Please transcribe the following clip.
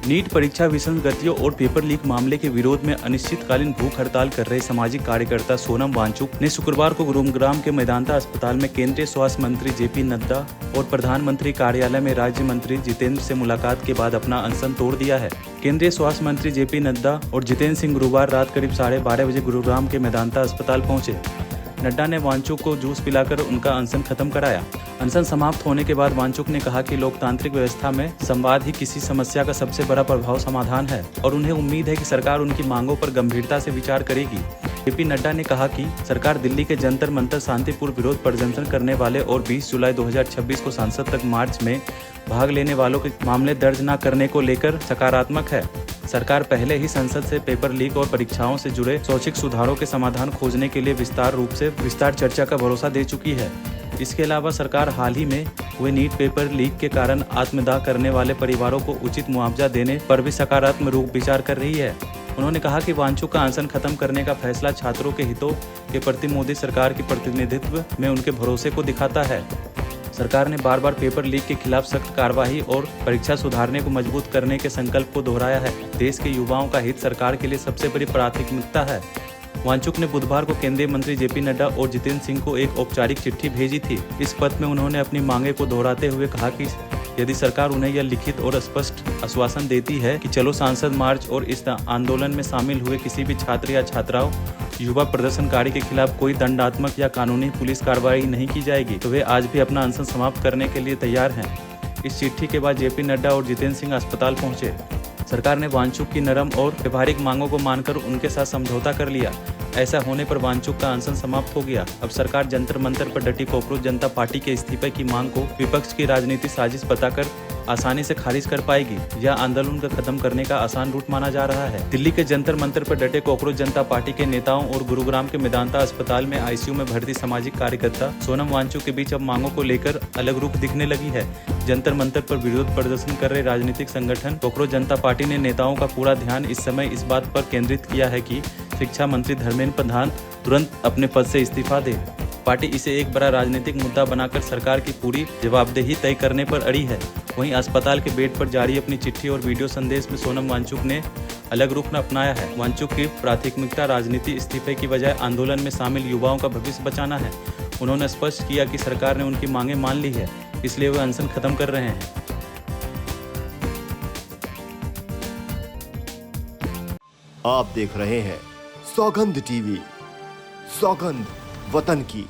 NEET परीक्षा विसंगतियों और पेपर लीक मामले के विरोध में अनिश्चितकालीन भूख हड़ताल कर रहे सामाजिक कार्यकर्ता सोनम वांगचुक ने शुक्रवार को गुरुग्राम के मेदांता अस्पताल में केंद्रीय स्वास्थ्य मंत्री जेपी नड्डा और प्रधानमंत्री कार्यालय में राज्य मंत्री जितेंद्र से मुलाकात के बाद अपना अनशन तोड़ दिया है। केंद्रीय स्वास्थ्य मंत्री जेपी नड्डा और जितेंद्र सिंह गुरुवार रात करीब 12:30 बजे गुरुग्राम के मेदांता अस्पताल पहुंचे। नड्डा ने वांगचुक को जूस पिलाकर उनका अनशन खत्म कराया। अनशन समाप्त होने के बाद वांगचुक ने कहा कि लोकतांत्रिक व्यवस्था में संवाद ही किसी समस्या का सबसे बड़ा प्रभाव समाधान है और उन्हें उम्मीद है कि सरकार उनकी मांगों पर गंभीरता से विचार करेगी। जेपी नड्डा ने कहा कि सरकार दिल्ली के जंतर मंतर शांतिपूर्ण विरोध प्रदर्शन करने वाले और 20 जुलाई 2026 को संसद तक मार्च में भाग लेने वालों के मामले दर्ज न करने को लेकर सकारात्मक है। सरकार पहले ही संसद से पेपर लीक और परीक्षाओं से जुड़े शैक्षिक सुधारों के समाधान खोजने के लिए विस्तार चर्चा का भरोसा दे चुकी है। इसके अलावा सरकार हाल ही में हुए नीट पेपर लीक के कारण आत्मदाह करने वाले परिवारों को उचित मुआवजा देने पर भी सकारात्मक रूप विचार कर रही है। उन्होंने कहा कि वांगचुक का अनशन खत्म करने का फैसला छात्रों के हितों के प्रति मोदी सरकार के प्रतिनिधित्व में उनके भरोसे को दिखाता है। सरकार ने बार बार पेपर लीक के खिलाफ सख्त कार्रवाई और परीक्षा सुधारने को मजबूत करने के संकल्प को दोहराया है। देश के युवाओं का हित सरकार के लिए सबसे बड़ी प्राथमिकता है। वांगचुक ने बुधवार को केंद्रीय मंत्री जेपी नड्डा और जितेंद्र सिंह को एक औपचारिक चिट्ठी भेजी थी। इस पत्र में उन्होंने अपनी मांगे को दोहराते हुए कहा कि यदि सरकार उन्हें यह लिखित और स्पष्ट आश्वासन देती है कि चलो सांसद मार्च और इस आंदोलन में शामिल हुए किसी भी छात्र या छात्राओं युवा प्रदर्शनकारी के खिलाफ कोई दंडात्मक या कानूनी पुलिस कार्रवाई नहीं की जाएगी, तो वे आज भी अपना अनशन समाप्त करने के लिए तैयार हैं। इस चिट्ठी के बाद जेपी नड्डा और जितेंद्र सिंह अस्पताल पहुंचे। सरकार ने वांगचुक की नरम और व्यवहारिक मांगों को मानकर उनके साथ समझौता कर लिया। ऐसा होने पर वांगचुक का अनशन समाप्त हो गया। अब सरकार जंतर मंतर पर डटी कॉकरोच जनता पार्टी के इस्तीफे की मांग को विपक्ष की राजनीतिक साजिश बताकर आसानी से खारिज कर पाएगी। यह आंदोलन को खत्म करने का आसान रूट माना जा रहा है। दिल्ली के जंतर मंतर पर डटे कॉकरोच जनता पार्टी के नेताओं और गुरुग्राम के मेदांता अस्पताल में आईसीयू में भर्ती सामाजिक कार्यकर्ता सोनम वांगचुक के बीच अब मांगों को लेकर अलग रूप दिखने लगी है। जंतर मंतर पर विरोध प्रदर्शन कर रहे राजनीतिक संगठन कॉकरोच जनता पार्टी ने नेताओं का पूरा ध्यान इस समय इस बात पर केंद्रित किया है कि शिक्षा मंत्री धर्मेंद्र प्रधान तुरंत अपने पद से इस्तीफा दे। पार्टी इसे एक बड़ा राजनीतिक मुद्दा बनाकर सरकार की पूरी जवाबदेही तय करने पर अड़ी है। वहीं अस्पताल के बेड पर जारी अपनी चिट्ठी और वीडियो संदेश में सोनम वांगचुक ने अलग रुख अपनाया है। वांगचुक की प्राथमिकता राजनीति इस्तीफे की बजाय आंदोलन में शामिल युवाओं का भविष्य बचाना है। उन्होंने स्पष्ट किया कि सरकार ने उनकी मांगे मान ली है, इसलिए वे अनशन खत्म कर रहे हैं। आप देख रहे हैं सौगंध टीवी, सौगंध वतन की।